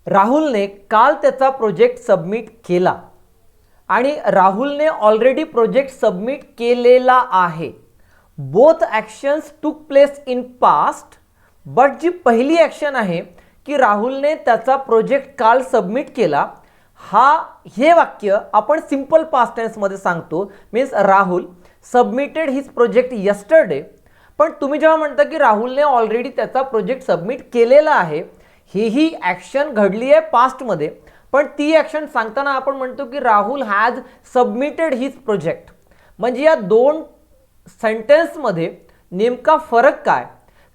राहुलने काल त्याचा प्रोजेक्ट सबमिट केला आणि राहुलने ऑलरेडी प्रोजेक्ट सबमिट केलेला आहे. Both actions took place in past, but जी पहिली ॲक्शन आहे की राहुलने त्याचा प्रोजेक्ट काल सबमिट केला, हे वाक्य आपण सिंपल पास्ट टेन्समध्ये सांगतो. Means Rahul submitted his project yesterday. पण तुम्ही जेव्हा म्हणता की राहुलने ऑलरेडी त्याचा प्रोजेक्ट सबमिट केलेला आहे, ही ॲक्शन घडली आहे पास्टमध्ये, पण ती ॲक्शन सांगताना आपण म्हणतो की Rahul has submitted his project. म्हणजे या दोन सेंटेन्समध्ये नेमका फरक काय?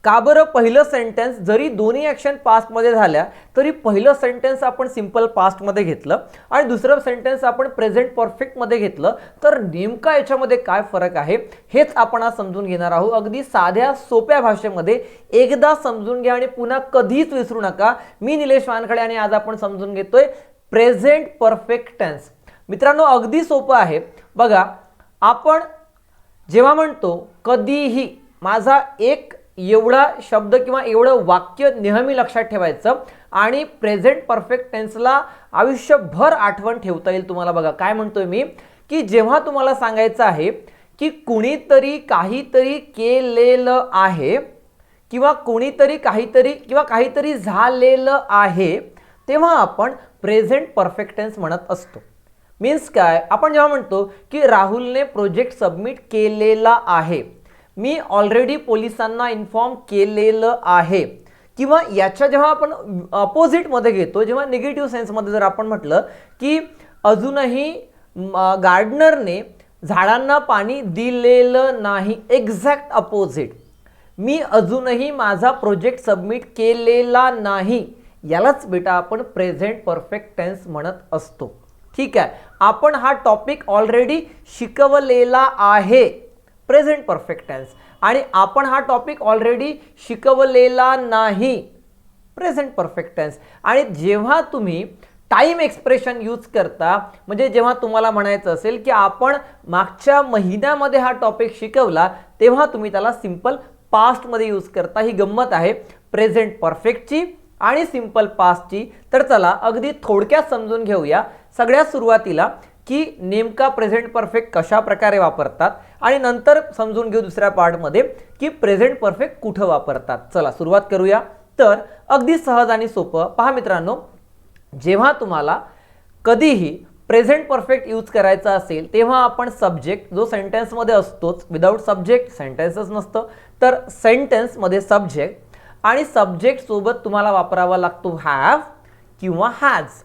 का बरं पहिलं सेंटेन्स जरी दोन्ही ॲक्शन पास्टमध्ये झाल्या तरी पहिलं सेंटेन्स आपण सिंपल पास्टमध्ये घेतलं आणि दुसरं सेंटेन्स आपण प्रेझेंट परफेक्टमध्ये घेतलं, तर नेमका याच्यामध्ये काय फरक आहे हेच आपण आज समजून घेणार आहोत. अगदी साध्या सोप्या भाषेमध्ये एकदा समजून घ्या आणि पुन्हा कधीच विसरू नका. मी निलेश वानखडे आणि आज आपण समजून घेतोय प्रेझेंट परफेक्ट टेन्स. मित्रांनो अगदी सोपं आहे बघा. आपण जेव्हा म्हणतो कधीही, माझा एक एवढा शब्द किंवा एवढं वाक्य नेहमी लक्षात ठेवायचं आणि प्रेझेंट परफेक्ट टेन्सला आयुष्यभर आठवण ठेवता येईल तुम्हाला. बघा काय म्हणतोय मी, की जेव्हा तुम्हाला सांगायचं आहे की कुणीतरी काहीतरी केलेलं आहे किंवा कुणीतरी काहीतरी झालेलं आहे, तेव्हा आपण प्रेझेंट परफेक्ट टेन्स म्हणत असतो. मीन्स काय, आपण जेव्हा म्हणतो की राहुलने प्रोजेक्ट सबमिट केलेला आहे, मी ऑलरेडी पोलिसांना इन्फॉर्म केलेलं आहे, किंवा याच्या जेव्हा आपण अपोजिटमध्ये घेतो, जेव्हा निगेटिव्ह सेन्समध्ये जर आपण म्हटलं की अजूनही गार्डनरने झाडांना पाणी दिलेलं नाही, एक्झॅक्ट अपोजिट, मी अजूनही माझा प्रोजेक्ट सबमिट केलेला नाही, यालाच बेटा आपण प्रेझेंट परफेक्ट टेन्स म्हणत असतो. ठीक आहे, आपण हा टॉपिक ऑलरेडी शिकवलेला आहे प्रेझेंट परफेक्ट टेन्स, आणि आपण हा टॉपिक ऑलरेडी शिकवलेला नाही प्रेझेंट परफेक्ट टेन्स. आणि जेव्हा तुम्ही टाइम एक्सप्रेशन यूज करता, म्हणजे जेव्हा तुम्हाला म्हणायचं असेल की आपण मागच्या महिन्यामध्ये हा टॉपिक शिकवला, तेव्हा तुम्ही त्याला सिंपल पास्टमध्ये यूज करता. ही गंमत आहे प्रेझेंट परफेक्टची आणि सिंपल पास्टची. तर चला अगदी थोडक्यात समजून घेऊया सगळ्यात सुरुवातीला की नेमका प्रेझेंट परफेक्ट कशा प्रकारे वापरतात, आणि नंतर समजून घेऊ दुसऱ्या पार्टमध्ये की प्रेझेंट परफेक्ट कुठं वापरतात. चला सुरुवात करूया. तर अगदी सहज आणि सोपं पहा मित्रांनो, जेव्हा तुम्हाला कधीही प्रेझेंट परफेक्ट यूज करायचा असेल तेव्हा आपण सब्जेक्ट जो सेंटेन्समध्ये असतोच, विदाऊट सब्जेक्ट सेंटेन्सच नसतं, तर सेंटेन्समध्ये सब्जेक्ट आणि सब्जेक्ट सोबत तुम्हाला वापरावा लागतो हॅव किंवा हॅज.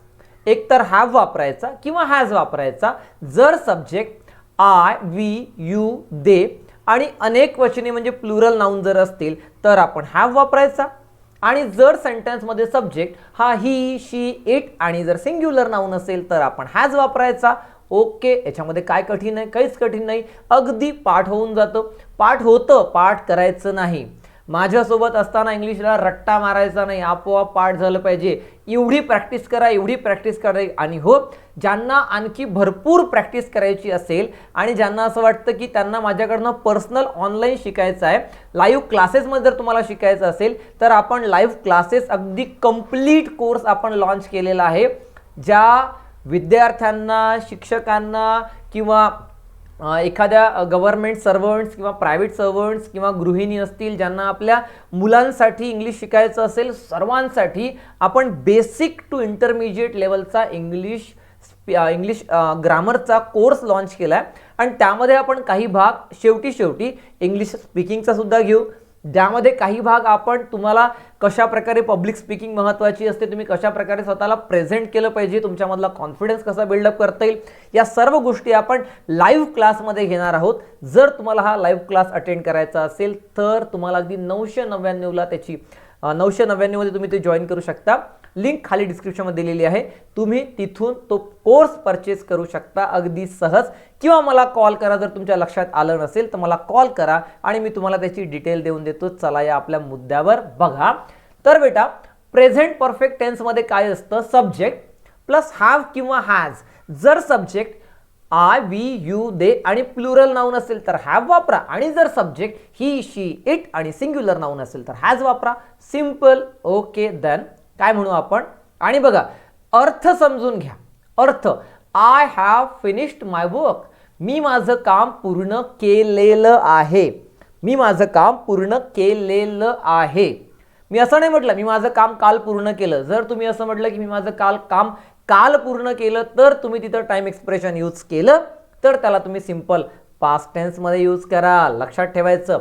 एक तर हॅव वापरायचा किंवा हॅज वापरायचा. जर सब्जेक्ट आय, वी, यू, दे आणि अनेक वचने म्हणजे प्लुरल नाउन जर असतील तर आपण हॅव वापरायचा, आणि जर सेंटेन्समध्ये सब्जेक्ट हा ही, शी, इट आणि जर सिंग्युलर नाउन असेल तर आपण हॅज वापरायचा. ओके, याच्यामध्ये काय कठीण आहे? काहीच कठीण नाही, अगदी पाठ होऊन जातं. पाठ होतं, पाठ करायचं नाही. माझ्यासोबत असताना इंग्लिशला रट्टा मारायचा नाही, आपोआप पाठ झालं पाहिजे. एवढी प्रॅक्टिस करा, एवढी प्रॅक्टिस करा. आणि हो, ज्यांना आणखी भरपूर प्रॅक्टिस करायची असेल आणि ज्यांना असं वाटतं की त्यांना माझ्याकडनं पर्सनल ऑनलाईन शिकायचं आहे, लाईव्ह क्लासेसमध्ये जर तुम्हाला शिकायचं असेल तर आपण लाईव्ह क्लासेस अगदी कंप्लीट कोर्स आपण लॉन्च केलेला आहे. ज्या विद्यार्थ्यांना, शिक्षकांना किंवा एखाद्या गव्हर्नमेंट सर्वंट्स किंवा प्रायव्हेट सर्वंट्स किंवा गृहिणी असतील ज्यांना आपल्या मुलांसाठी इंग्लिश शिकायचं असेल, सर्वांसाठी आपण बेसिक टू इंटरमिजिएट लेवलचा इंग्लिश ग्रामरचा कोर्स लॉन्च केला आहे. आणि त्यामध्ये आपण काही भाग शेवटी इंग्लिश स्पीकिंगचा सुद्धा घेऊ, ज्यामध्ये काही भाग आपण तुम्हाला कशा प्रकारे पब्लिक स्पीकिंग महत्त्वाची असते, तुम्ही कशा प्रकारे स्वतःला प्रेझेंट केलं पाहिजे, तुमच्यामधला कॉन्फिडन्स कसा बिल्डअप करता येईल, या सर्व गोष्टी आपण लाईव्ह क्लासमध्ये घेणार आहोत. जर तुम्हाला हा लाईव्ह क्लास अटेंड करायचा असेल तर तुम्हाला अगदी 999ला त्याची 999मध्ये तुम्ही ते जॉईन करू शकता. लिंक खाली डिस्क्रिप्शनमध्ये दिलेली आहे, तुम्ही तिथून तो कोर्स परचेस करू शकता अगदी सहज. किंवा मला कॉल करा, जर तुमच्या लक्षात आलं नसेल तर मला कॉल करा आणि मी तुम्हाला त्याची डिटेल देऊन देतो. चला या आपल्या मुद्द्यावर बघा. तर बेटा प्रेझेंट परफेक्ट टेन्समध्ये काय असतं? सब्जेक्ट प्लस हॅव किंवा हॅज. जर सब्जेक्ट आय, वी, यू, दे आणि प्लुरल नाउन असेल तर हॅव वापरा, आणि जर सब्जेक्ट ही, शी, इट आणि सिंग्युलर नाउन असेल तर हॅज वापरा. सिंपल. ओके, देन काय म्हणू आपण? आणि बघा अर्थ समजून घ्या. अर्थ, I have finished my work. मी माझं काम पूर्ण केलेलं आहे. मी माझं काम पूर्ण केलेलं आहे. मी असं नाही म्हटलं मी माझं काम काल पूर्ण केलं. जर तुम्ही असं म्हटलं की मी माझं काम काल पूर्ण केलं तर तुम्ही तिथं टाइम एक्सप्रेशन यूज केलं तर त्याला तुम्ही सिंपल पास्ट टेन्स मध्ये यूज करा. लक्षात ठेवायचं.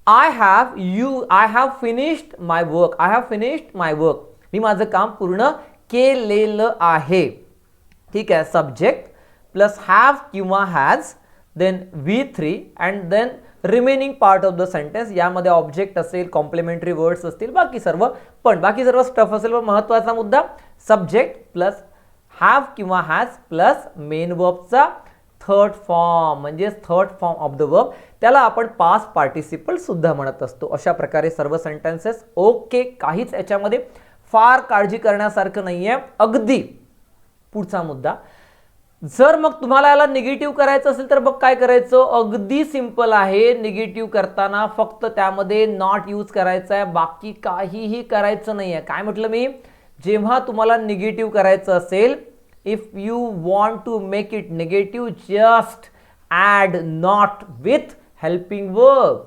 I have finished my work. I have finished my work. मी माझं काम पूर्ण केलेलं आहे. ठीक आहे. सब्जेक्ट प्लस हॅव किंवा has, then V3 and then remaining part of the sentence. यामध्ये ऑब्जेक्ट असेल, कॉम्प्लिमेंटरी वर्ड्स असतील, बाकी सर्व स्टफ असेल. पण महत्वाचा मुद्दा सब्जेक्ट प्लस हॅव किंवा हॅज प्लस मेन वर्बचा थर्ड फॉर्म म्हणजे third form of the verb, त्याला आपण पास्ट पार्टिसिपल सुद्धा म्हणत असतो. अशा प्रकारे सर्व सेंटेन्सेस ओके. काहीच याच्यामध्ये फार काळजी करण्यासारखं नाहीये. अगदी पुढचा मुद्दा, जर मग तुम्हाला याला निगेटिव्ह करायचं असेल तर मग काय करायचं? अगदी सिंपल आहे. निगेटिव्ह करताना फक्त त्यामध्ये नॉट यूज करायचा आहे, बाकी काहीही करायचं नाहीये. काय म्हटलं मी? जेव्हा तुम्हाला निगेटिव्ह करायचं असेल, if you want to make it negative, just add not with helping verb.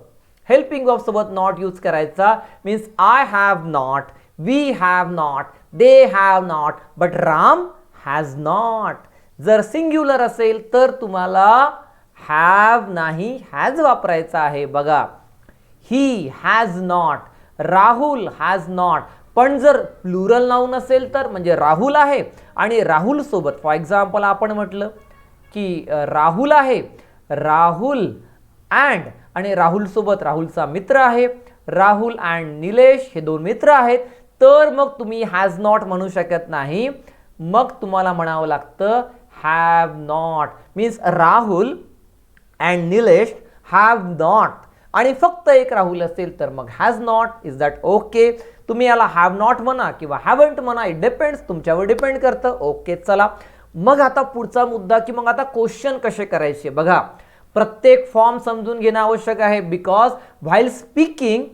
Helping verb सोबत नॉट यूज करायचा. Means I have not, we have not, they have not, but Ram has not. जर singular असेल तर तुम्हाला have नाही has वापरायचा आहे. बघा, he has not, Rahul has not. पण जर प्लुरल नाउन असेल तर म्हणजे राहुल आहे आणि राहुल सोबत फॉर एक्झाम्पल आपण म्हटलं की राहुल आहे, राहुल अँड आणि राहुल सोबत राहुलचा मित्र आहे, राहुल अँड निलेश हे दोन मित्र आहेत, तर मग तुम्ही हॅज नॉट म्हणू शकत नाही. मग तुम्हाला म्हणावं लागतं have not. Means Rahul and Nilesh have not. आणि फक्त एक राहुल असेल तर मग has not. Is that okay? तुम्ही याला हॅव नॉट म्हणा किंवा हॅवंट म्हणा, इट डिपेंड्स, तुमच्यावर डिपेंड करतं. ओके, चला मग आता पुढचा मुद्दा की मग आता क्वेश्चन कसे करायचे. बघा, प्रत्येक फॉर्म समजून घेणं आवश्यक आहे. Because while speaking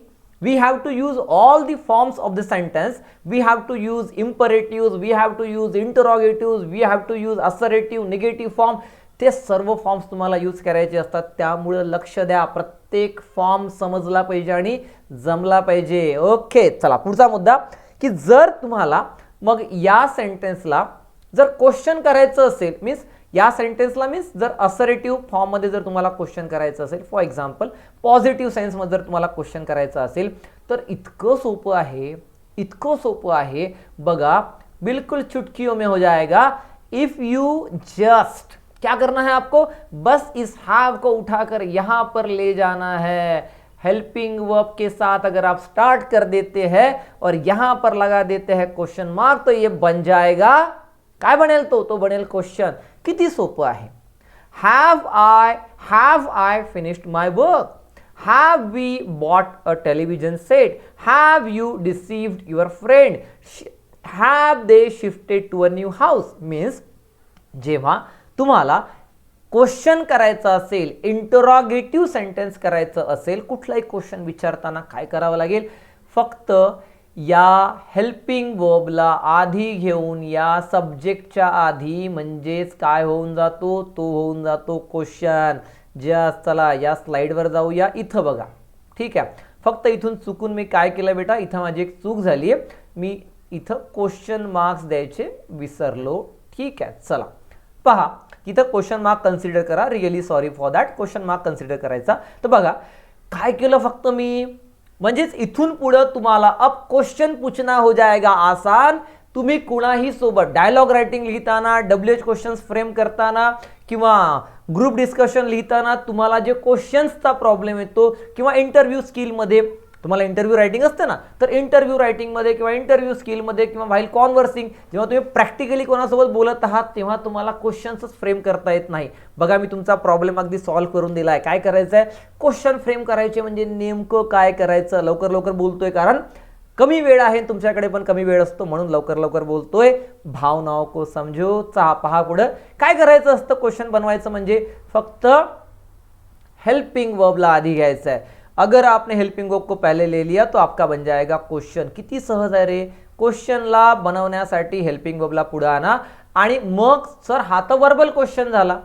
we have to use all the forms of the sentence. We have to use imperatives, we have to use interrogatives, we have to use assertive, negative form. ते सर्व forms तुम्हाला use करायचे असतात. त्यामुळे लक्ष द्या, प्रत्येक form समजला पाहिजे आणि जमला पाहिजे. ओके, चला पुढचा मुद्दा की जर तुम्हाला मग या सेंटेन्सला जर क्वेश्चन करायचं असेल, मीन्स या सेंटेन्सला मीन्स जर असरेटिव्ह फॉर्ममध्ये जर तुम्हाला क्वेश्चन करायचं असेल, फॉर एक्झाम्पल पॉझिटिव्ह सेन्समध्ये जर तुम्हाला क्वेश्चन करायचं असेल तर इतकं सोपं आहे, इतकं सोपं आहे. बघा, बिल्कुल चुटकियों में हो जाएगा. इफ यू जस्ट क्या करना है आपको? बस इस हैव को उठाकर यहां पर ले जाना है. हेल्पिंग वर्ब के साथ अगर आप स्टार्ट कर देते हैं और यहां पर लगा देते हैं क्वेश्चन मार्क, तो ये बन जाएगा, काय बनेल? तो बनेल क्वेश्चन. किती सोपं आहे. Have I finished my work? Have we bought a television set? Have you deceived your friend? Have they shifted to a new house? Means जेव्हा तुम्हाला क्वेश्चन करायचा असेल, इंटरॉगेटिव्ह सेंटेन्स करायचं असेल, कुठलाही क्वेश्चन विचारताना काय करावं लागेल? फक्त या हेल्पिंग वर्बला आधी घेऊन या सब्जेक्टच्या आधी म्हणजेच काय होऊन जातो? तो होऊन जातो क्वेश्चन. जस्ट चला या स्लाइडवर जाऊया. इथं बघा, ठीक आहे. फक्त इथून चुकून मी काय केलं बेटा, इथं माझी एक चूक झाली आहे. मी इथं क्वेश्चन मार्क्स द्यायचे विसरलो. ठीक आहे, चला पहा, इथं क्वेश्चन मार्क कन्सिडर करा. Really sorry for that. Question mark consider करायचा. तर बघा काय केलं फक्त मी, म्हणजेच इथून पुढे तुम्हाला अब क्वेश्चन पूछना हो जाएगा आसान. तुम्ही कुणाही सोबत डायलॉग रायटिंग लिहिताना, WH क्वेश्चन्स फ्रेम करताना किंवा ग्रुप डिस्कशन लिहिताना तुम्हाला जे क्वेश्चन्सचा प्रॉब्लेम येतो किंवा इंटरव्ह्यू स्किलमध्ये तुम्हाला इंटरव्ह्यू रायटिंग असते ना, तर इंटरव्ह्यू रायटिंगमध्ये किंवा इंटरव्ह्यू स्किलमध्ये किंवा व्हाईल कॉन्व्हर्सिंग, जेव्हा तुम्ही प्रॅक्टिकली कोणासोबत बोलत आहात तेव्हा तुम्हाला क्वेश्चन्सच फ्रेम करता येत नाही. बघा, मी तुमचा प्रॉब्लेम अगदी सॉल्व्ह करून दिला आहे. काय करायचं आहे? क्वेश्चन फ्रेम करायचे. म्हणजे नेमकं काय करायचं? लवकर लवकर बोलतोय कारण कमी वेळ आहे, तुमच्याकडे पण कमी वेळ असतो, म्हणून लवकर लवकर बोलतोय. भावनाओं को समझो. पहा पुढं काय करायचं असतं. क्वेश्चन बनवायचं म्हणजे फक्त हेल्पिंग वर्बला आधी घ्यायचं आहे. अगर आपने हेल्पिंग वर्ब को पहले ले लिया तो आपका बन जाएगा क्वेश्चन. किती सहज आहे रे. क्वेश्चनला बनवण्यासाठी हेल्पिंग वर्बला पुढे आणा आणि मग सर हा तर वर्बल क्वेश्चन झाला,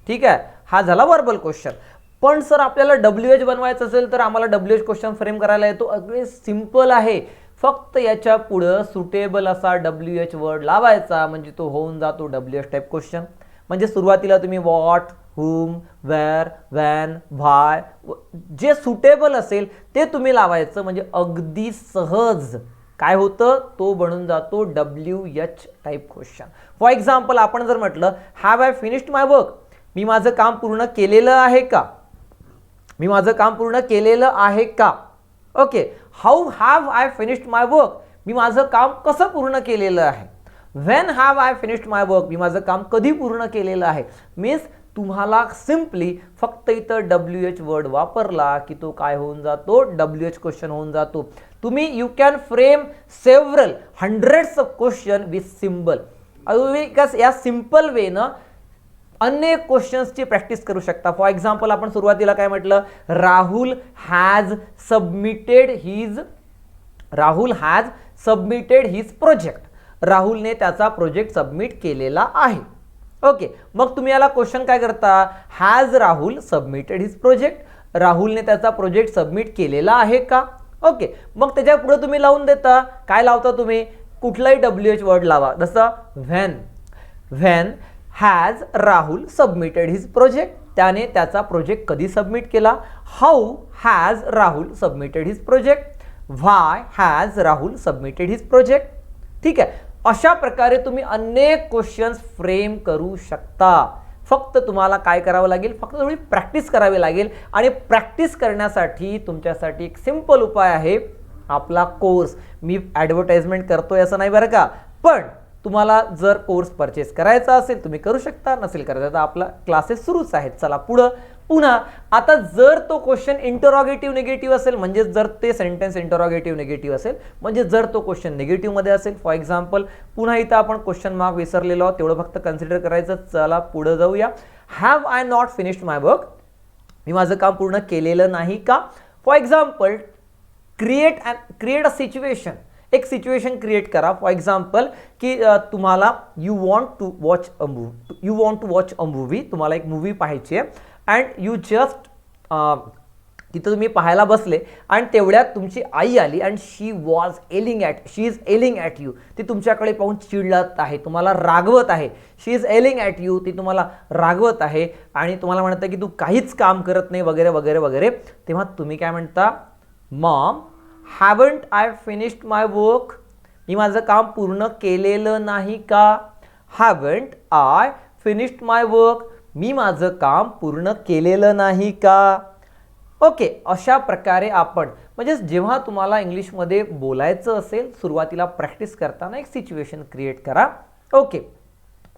ठीक आहे, हा झाला वर्बल क्वेश्चन. पण सर आपल्याला WH बनवायचं असेल तर आम्हाला WH क्वेश्चन फ्रेम करायला येतो. अगदी सिंपल आहे, फक्त याच्या पुढे सुटेबल असा WH वर्ड लावायचा म्हणजे तो होऊन जातो WH टाइप क्वेश्चन. म्हणजे सुरुवातीला तुम्ही व्हॉट, हुम, वेअर, व्हॅन, व्हाय जे सुटेबल असेल ते तुम्ही लावायचं म्हणजे अगदी सहज काय होतं, तो बनून जातो WH type question. For example आपण जर म्हटलं have I finished my work, मी माझं काम पूर्ण केलेलं आहे का, मी माझं काम पूर्ण केलेलं आहे का. Okay, how have I finished my work, मी माझं काम कसं पूर्ण केलेलं आहे. When have I finished my work, मी माझं काम कधी पूर्ण केलेलं आहे. मीन्स तुम्हाला सिम्पली फक्त इथं WH वर्ड वापरला की तो काय होऊन जातो, WH क्वेश्चन होऊन जातो. तुम्ही you can frame several hundreds of question with symbol. या सिम्पल वेनं अनेक क्वेश्चन्सची प्रॅक्टिस करू शकता. फॉर एक्झाम्पल आपण सुरुवातीला काय म्हटलं, Rahul has submitted his project. राहुलने त्याचा प्रोजेक्ट सबमिट केलेला आहे. ओके, मग तुम्ही याला क्वेश्चन काय करता, has Rahul submitted his project, राहुलने त्याचा प्रोजेक्ट सबमिट केलेला आहे का. ओके, मग त्याच्या पुढे तुम्ही लावून देता, काय लावता तुम्ही, कुठलाही WH वर्ड लावा. जसं when has Rahul submitted his project, त्याने त्याचा प्रोजेक्ट कधी सबमिट केला. How has Rahul submitted his project, why has Rahul submitted his project. ठीक आहे, अशा प्रकारे तुम्ही अनेक क्वेश्चन्स फ्रेम करू शकता. फक्त तुम्हाला काय करावं लागेल, फक्त थोडी प्रॅक्टिस करावी लागेल. आणि प्रॅक्टिस करण्यासाठी तुमच्यासाठी एक सिंपल उपाय आहे, आपला कोर्स. मी ॲडव्हर्टाइजमेंट करतोय असं नाही बरं का, पण तुम्हाला जर कोर्स परचेस करायचा असेल तुम्ही करू शकता, नसेल करायचा तर आपला क्लासेस सुरूच आहेत. चला पुन्हा आता जर तो क्वेश्चन इंटरोगेटिव्ह निगेटिव्ह असेल, म्हणजे जर ते सेंटेन्स इंटरोगेटिव्ह निगेटिव्ह असेल, म्हणजे जर तो क्वेश्चन निगेटिव्ह मध्ये असेल. फॉर एक्झाम्पल पुन्हा इथं आपण क्वेश्चन मार्क विसरलेलो आहोत, तेवढं फक्त कन्सिडर करायचं. चला पुढे जाऊया. Have I not finished my work, मी माझं काम पूर्ण केलेलं नाही का. For example create a situation, एक सिच्युएशन क्रिएट करा. फॉर एक्झाम्पल की तुम्हाला you want to watch a movie, तुम्हाला एक मूवी पाहायची आहे अँड यू जस्ट तिथं तुम्ही पाहायला बसले आणि तेवढ्यात तुमची आई आली and she is yelling at you. ती तुमच्याकडे पाहून चिडत आहे, तुम्हाला रागवत आहे. She is yelling at you, ती तुम्हाला रागवत आहे आणि तुम्हाला म्हणतं की तू काहीच काम करत नाही वगैरे वगैरे वगैरे. तेव्हा तुम्ही काय म्हणता, mom haven't I finished my work, मी माझं काम पूर्ण केलेलं नाही का. Haven't I finished my work, मी माझं काम पूर्ण केलेलं नाही का. ओके, अशा प्रकारे आपण म्हणजे जेव्हा तुम्हाला इंग्लिशमध्ये बोलायचं असेल सुरुवातीला प्रॅक्टिस करताना एक सिच्युएशन क्रिएट करा. Okay,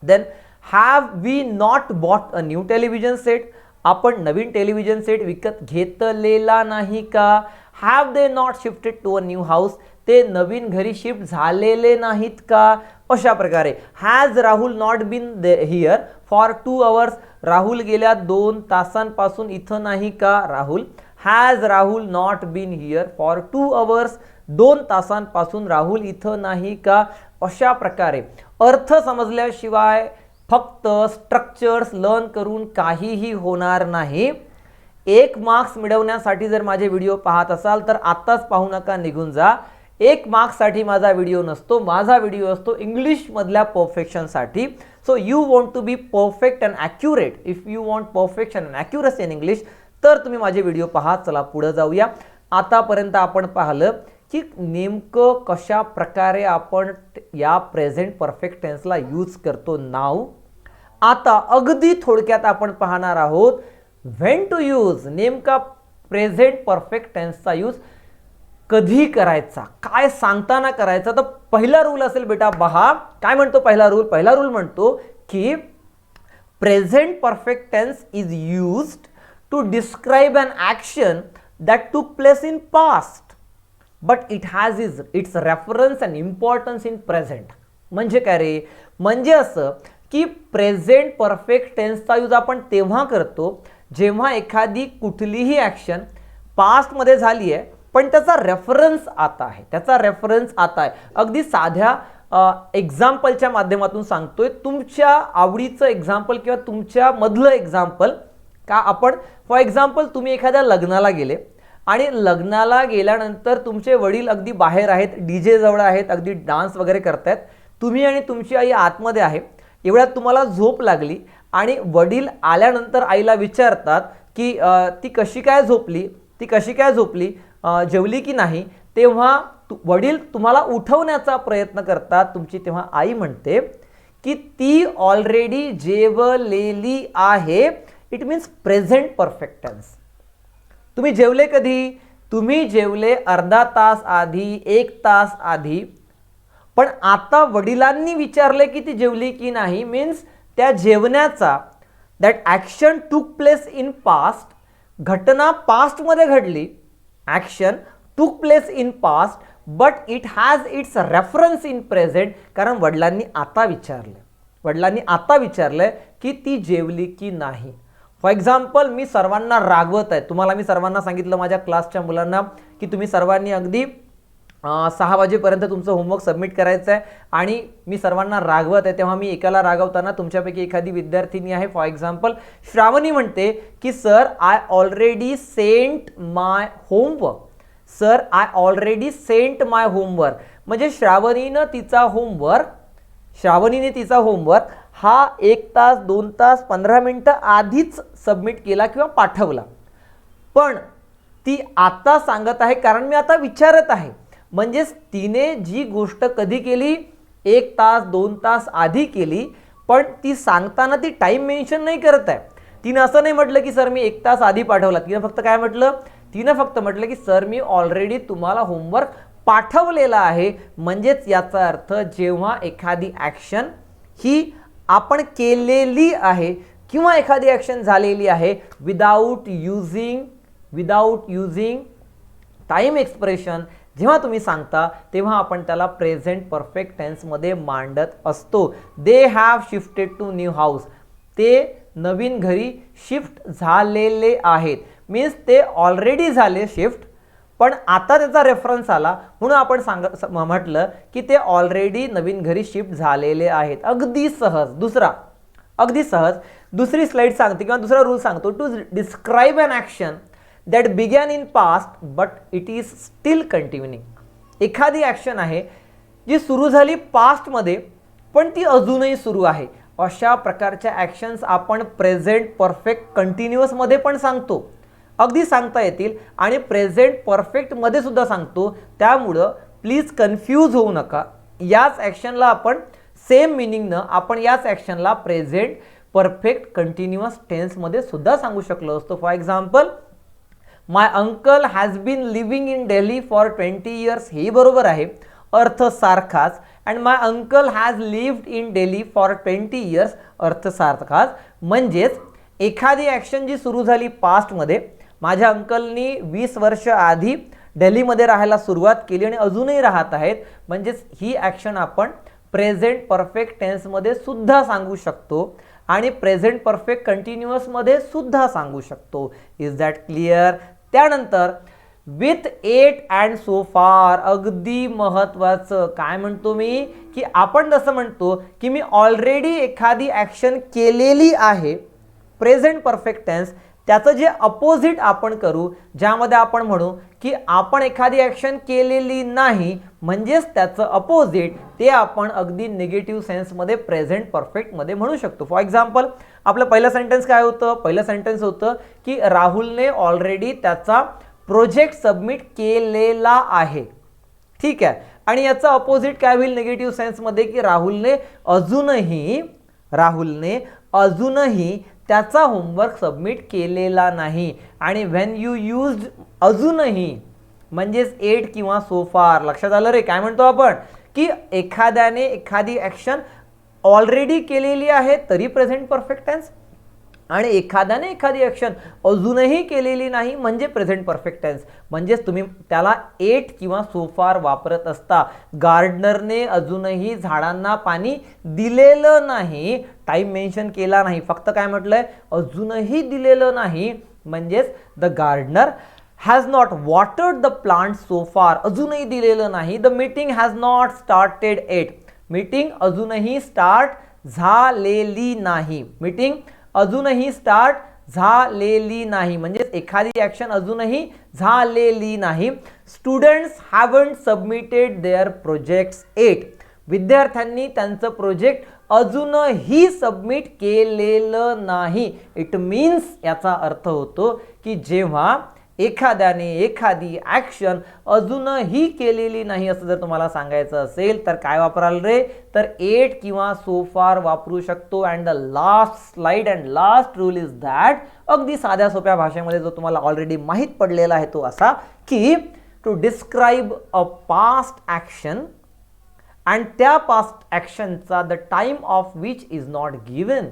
then have we not bought a new television set, आपण नवीन टेलिव्हिजन सेट विकत घेतलेला नाही का. Have they not shifted to a new house, ते नवीन घरी शिफ्ट झालेले नाहीत का. अशा प्रकारे has Rahul not been here for 2 hours, राहुल गेल्या 2 तासांपासून इथं नाही का. Rahul has Rahul not been here for 2 hours, 2 तासांपासून राहुल इथं नाही का. अशा प्रकारे अर्थ समजल्याशिवाय फक्त स्ट्रक्चर्स लर्न करून काहीही होणार नाही. 1 मार्क्स मिळवण्यासाठी जर माझे व्हिडिओ पाहत असाल तर आत्ताच पाहू नका, निघून जा. 1 मार्क्ससाठी माझा व्हिडिओ नसतो, माझा व्हिडिओ असतो इंग्लिशमधल्या परफेक्शनसाठी. So you want to be perfect and accurate. If you want perfection and accuracy in English तर तुम्ही माझे व्हिडिओ पहा. चला पुढे जाऊया. आतापर्यंत आपण पाहिलं की नेमकं कशा प्रकारे आपण या प्रेझेंट परफेक्ट टेन्सला यूज करतो नाव. आता अगदी थोडक्यात आपण पाहणार आहोत व्हेन टू यूज, नेमका प्रेझेंट परफेक्ट टेन्सचा यूज कधी करायचा, काय सांगताना करायचा. तर पहिला रूल असेल बेटा, पहा काय म्हणतो पहिला रूल म्हणतो की present perfect tense is used to describe an action that took place in past but it has its reference and importance in present. म्हणजे काय रे, म्हणजे असं की प्रेझेंट परफेक्ट टेन्सचा यूज आपण तेव्हा करतो जेव्हा एखादी कुठलीही ॲक्शन पास्टमध्ये झाली आहे पण त्याचा रेफरन्स आता आहे, त्याचा रेफरन्स आता आहे. अगदी साध्या एक्झाम्पलच्या माध्यमातून सांगतोय, तुमच्या आवडीचं एक्झाम्पल किंवा तुमच्या मधलं एक्झाम्पल. का आपण फॉर एक्झाम्पल तुम्ही एखाद्या लग्नाला गेले आणि लग्नाला गेल्यानंतर तुमचे वडील अगदी बाहेर आहेत, DJ जवळ आहेत, अगदी डान्स वगैरे करतायत, तुम्ही आणि तुमची आई आतमध्ये आहे. एवढ्यात तुम्हाला झोप लागली आणि वडील आल्यानंतर आईला विचारतात की ती कशी काय झोपली, जेवली की नाही. तेव्हा वडील तुम्हाला उठवण्याचा प्रयत्न करतात. तुमची तेव्हा आई म्हणते की ती ऑलरेडी जेवलेली आहे. It means present perfect tense. तुम्ही जेवले कधी? तुम्ही जेवले अर्धा तास आधी, 1 तास आधी. पण आता वडिलांनी विचारले की ती जेवली की नाही, मीन्स त्या जेवण्याचा that action took place in past, घटना पास्टमध्ये घडली, action took place in past, but it has its reference in present. कारण वडिलांनी आता विचारलंय की ती जेवली की नाही. फॉर एक्झाम्पल मी सर्वांना रागवत आहे. तुम्हाला मी सर्वांना सांगितलं, माझ्या क्लासच्या मुलांना, की तुम्ही सर्वांनी अगदी 6 वाजेपर्यंत तुमचं होमवर्क सबमिट करायचं आहे आणि मी सर्वांना रागवत आहे. तेव्हा मी एकाला रागवताना तुमच्यापैकी एखादी विद्यार्थिनी आहे, फॉर एक्झाम्पल श्रावणी, म्हणते की sir I already sent my homework. म्हणजे श्रावणीने तिचा होमवर्क हा 1 तास, 2 तास, 15 मिनिटं आधीच सबमिट केला किंवा पाठवला. पण ती आता सांगत आहे कारण मी आता विचारत आहे. म्हणजेच तिने जी गोष्ट कधी केली, 1 तास, 2 तास आधी केली, पण ती सांगताना ती टाइम मेन्शन नाही करत आहे. तिने असं नाही म्हटलं की सर मी 1 तास आधी पाठवला. तिने फक्त काय म्हटलं? तिने फक्त म्हटलं की सर मी ऑलरेडी तुम्हाला होमवर्क पाठवलेला आहे. म्हणजेच याचा अर्थ जेव्हा एखादी ॲक्शन ही आपण केलेली आहे किंवा एखादी ॲक्शन झालेली आहे विदाऊट युझिंग टाइम एक्सप्रेशन, जेव्हा तुम्ही सांगता तेव्हा आपण त्याला प्रेझेंट परफेक्ट टेन्समध्ये मांडत असतो. They have shifted to new house. ते नवीन घरी शिफ्ट झालेले आहेत. मीन्स ते ऑलरेडी झाले शिफ्ट, पण आता त्याचा रेफरन्स आला म्हणून आपण म्हटलं की ते ऑलरेडी नवीन घरी शिफ्ट झालेले आहेत. अगदी सहज दुसरी स्लाइड सांगते किंवा दुसरा रूल सांगतो. To describe an action that began in past but it is still continuing. एखादी ॲक्शन आहे जी सुरू झाली पास्टमध्ये पण ती अजूनही सुरू आहे. अशा प्रकारच्या ॲक्शन्स आपण प्रेझेंट परफेक्ट कंटिन्युअसमध्ये पण सांगतो, अगदी सांगता येतील, आणि प्रेझेंट परफेक्टमध्ये सुद्धा सांगतो. त्यामुळं प्लीज कन्फ्यूज होऊ नका. याच ॲक्शनला आपण सेम मिनिंगनं आपण याच ॲक्शनला प्रेझेंट परफेक्ट कंटिन्युअस टेन्समध्ये सुद्धा सांगू शकलो असतो. For example my uncle has been living in Delhi for 20 years. हे बरोबर आहे, अर्थ सारखाच. And my uncle has lived in Delhi for 20 years, अर्थ सारखाच. म्हणजेच एखादी ॲक्शन जी सुरू झाली पास्टमध्ये, माझ्या अंकलनी 20 वर्ष आधी दिल्लीमध्ये राहायला सुरुवात केली आणि अजूनही राहत आहेत, म्हणजेच ही ॲक्शन आपण प्रेझेंट परफेक्ट टेन्समध्ये सुद्धा सांगू शकतो आणि प्रेझेंट परफेक्ट कंटिन्युअसमध्ये सुद्धा सांगू शकतो. Is that clear? त्यानंतर विथ एट अँड सो फार, अगदी महत्त्वाचं. काय म्हणतो मी? की आपण जसं म्हणतो की मी ऑलरेडी एखादी ॲक्शन केलेली आहे, प्रेझेंट परफेक्ट टेन्स, त्याचं जे अपोजिट आपण करू, ज्यामध्ये आपण म्हणू की आपण एखादी ॲक्शन केलेली नाही, म्हणजेच त्याचं अपोजिट, ते आपण अगदी निगेटिव्ह सेन्समध्ये प्रेझेंट परफेक्टमध्ये म्हणू शकतो. फॉर एक्झाम्पल आपलं पहिलं सेंटेन्स काय होतं? पहिलं सेंटेन्स होतं की राहुलने ऑलरेडी त्याचा प्रोजेक्ट सबमिट केलेला आहे. ठीक आहे. आणि याचं अपोजिट काय होईल निगेटिव्ह सेन्समध्ये? की राहुलने अजूनही त्याचा होमवर्क सबमिट केलेला नाही. आणि व्हेन यू यूज्ड अजूनही म्हणजेच एट किंवा सो फार, लक्षात आलं रे? काय म्हणतो आपण? की एखाद्याने एखादी ॲक्शन ऑलरेडी केलेली आहे तरी प्रेझेंट परफेक्ट टेन्स, आणि एखाद्याने एखादी ॲक्शन अजूनही केलेली नाही म्हणजे प्रेझेंट परफेक्ट टेन्स. म्हणजेच तुम्ही त्याला एट किंवा सो फार वापरत असता. गार्डनरने अजूनही झाडांना पाणी दिलेलं नाही, टाइम मेन्शन केला नाही, फक्त काय म्हटलंय? अजूनही दिलेलं नाही. म्हणजेच the gardener has not watered the plant so far, अजूनही दिलेलं नाही. The meeting has not started yet, meeting अजूनही स्टार्ट झालेली नाही. मीटिंग अजूनही स्टार्ट झालेली नाही म्हणजेच एखादी ऍक्शन अजूनही झालेली नाही. Students haven't submitted their projects yet, विद्यार्थ्यांनी त्यांचं प्रोजेक्ट अजूनही सबमिट केलेलं नाही. इट मीन्स याचा अर्थ होतो की जेव्हा एखाद्याने एखादी ॲक्शन अजूनही केलेली नाही असं जर तुम्हाला सांगायचं असेल तर काय वापराल रे, तर एट किंवा सो फार वापरू शकतो. And the last slide and last rule is that, अगदी साध्या सोप्या भाषेमध्ये जो तुम्हाला ऑलरेडी माहीत पडलेला आहे तो असा की to describe a past action and त्या पास्ट ॲक्शनचा the time of which is not given.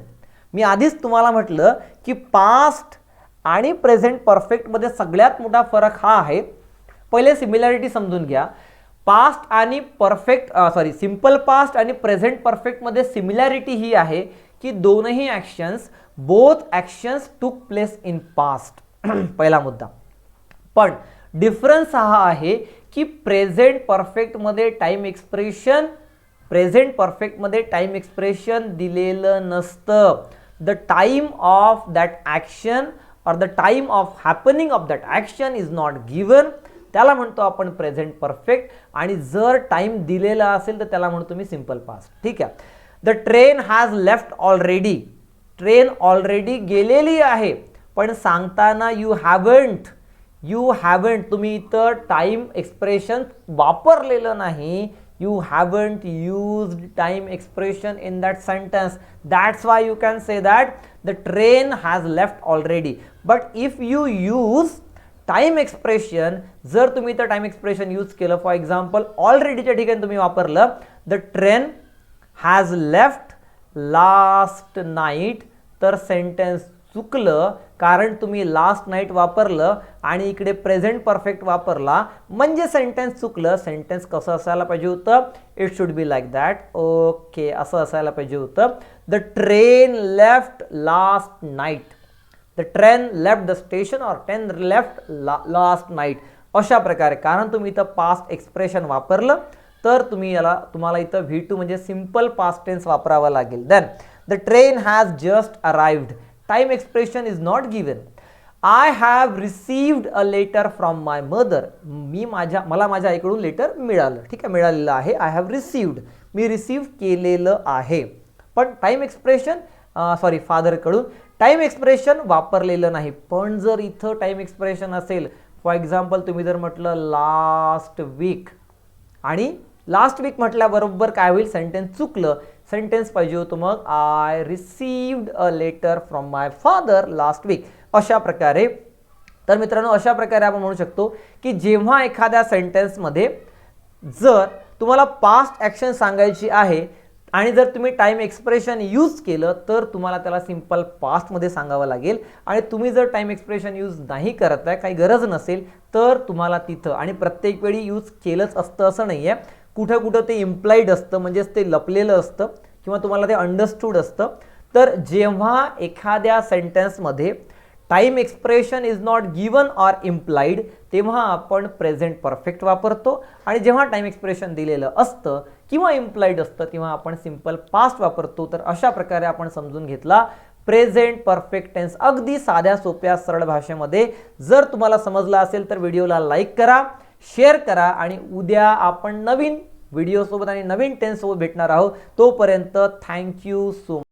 मी आधीच तुम्हाला म्हटलं की पास्ट आणि प्रेझेंट परफेक्टमध्ये सगळ्यात मोठा फरक हा आहे. पहिले सिमिलॅरिटी समजून घ्या. पास्ट आणि सिम्पल पास्ट आणि प्रेझेंट परफेक्टमध्ये सिमिलॅरिटी ही आहे की दोनही actions, both actions took place in past. पहिला मुद्दा. पण डिफरन्स हा आहे की प्रेझेंट परफेक्टमध्ये टाइम एक्सप्रेशन दिलेलं नसतं. The time of that action or the time of happening of that action is not given, त्याला म्हणतो आपण प्रेझेंट परफेक्ट. आणि जर टाइम दिलेला असेल तर त्याला म्हणतो मी सिंपल पास्ट. ठीक आहे. The train has left already, train already गेलेली आहे पण सांगताना यू हॅवंट तुम्ही इथं टाइम एक्सप्रेशन वापरलेलं नाही. You haven't used time expression in that sentence. That's why you can say that the train has left already. But if you use time expression, जर तुम्ही तर time expression use केलं, for example already च्या ठिकाणी तुम्ही वापरलं the train has left last night, तर sentence चुकलं कारण तुम्ही लास्ट नाईट वापरलं आणि इकडे प्रेझेंट परफेक्ट वापरला म्हणजे सेंटेन्स चुकलं. सेंटेन्स कसं असायला पाहिजे होतं, it should be like that. Okay, असं असायला पाहिजे होतं. The train left last night, the train left the station और ट्रेन लेफ्ट लास्ट नाईट, अशा प्रकारे. कारण तुम्ही इथं पास्ट एक्सप्रेशन वापरलं तर तुम्हाला इथं V2 म्हणजे सिंपल पास्ट टेन्स वापरावं लागेल. Then the train has just arrived, time expression is not given. I have received a letter from my mother, मला माझ्या आईकडून लेटर मिळालं. ठीक आहे, मिळालेलं आहे. आय हॅव रिसीव्ड, मी रिसीव्ह केलेलं आहे. पण टाइम एक्सप्रेशन फादरकडून टाइम एक्सप्रेशन वापरलेलं नाही. पण जर इथं टाइम एक्सप्रेशन असेल, फॉर एक्झाम्पल तुम्ही जर म्हटलं लास्ट वीक आणि लास्ट वीक म्हटल्याबरोबर काय होईल, सेंटेन्स चुकलं. सेंटेन्स पाहिजे होतं मग I received a letter from my father last week, अशा प्रकारे. तर मित्रांनो, अशा प्रकारे आपण म्हणू शकतो की जेव्हा एखाद्या सेंटेन्समध्ये जर तुम्हाला पास्ट ॲक्शन सांगायची आहे आणि जर तुम्ही टाइम एक्सप्रेशन यूज केलं तर तुम्हाला त्याला सिंपल पास्टमध्ये सांगावं लागेल. आणि तुम्ही जर टाइम एक्सप्रेशन यूज नाही करत आहे, काही गरज नसेल, तर तुम्हाला तिथं, आणि प्रत्येक वेळी यूज केलंच असतं असं नाही आहे, कुठं कुठं ते इम्प्लाइड असतं, म्हणजेच ते लपलेलं असतं किंवा तुम्हाला ते अंडरस्टूड असतं. तर जेव्हा एखाद्या सेंटेन्समध्ये time expression is not given or implied तेव्हा आपण प्रेझेंट परफेक्ट वापरतो. आणि जेव्हा टाइम एक्सप्रेशन दिलेलं असतं किंवा इम्प्लाइड असतं तेव्हा आपण सिंपल पास्ट वापरतो. तर अशा प्रकारे आपण समजून घेतला प्रेझेंट परफेक्ट टेन्स अगदी साध्या सोप्या सरळ भाषेमध्ये. जर तुम्हाला समजला असेल तर व्हिडिओला लाईक करा, शेअर करा आणि उद्या आपण नवीन व्हिडिओ सोबत आणि नवीन टेन्स सोबत भेटणार आहोत. तोपर्यंत थँक्यू सो मच.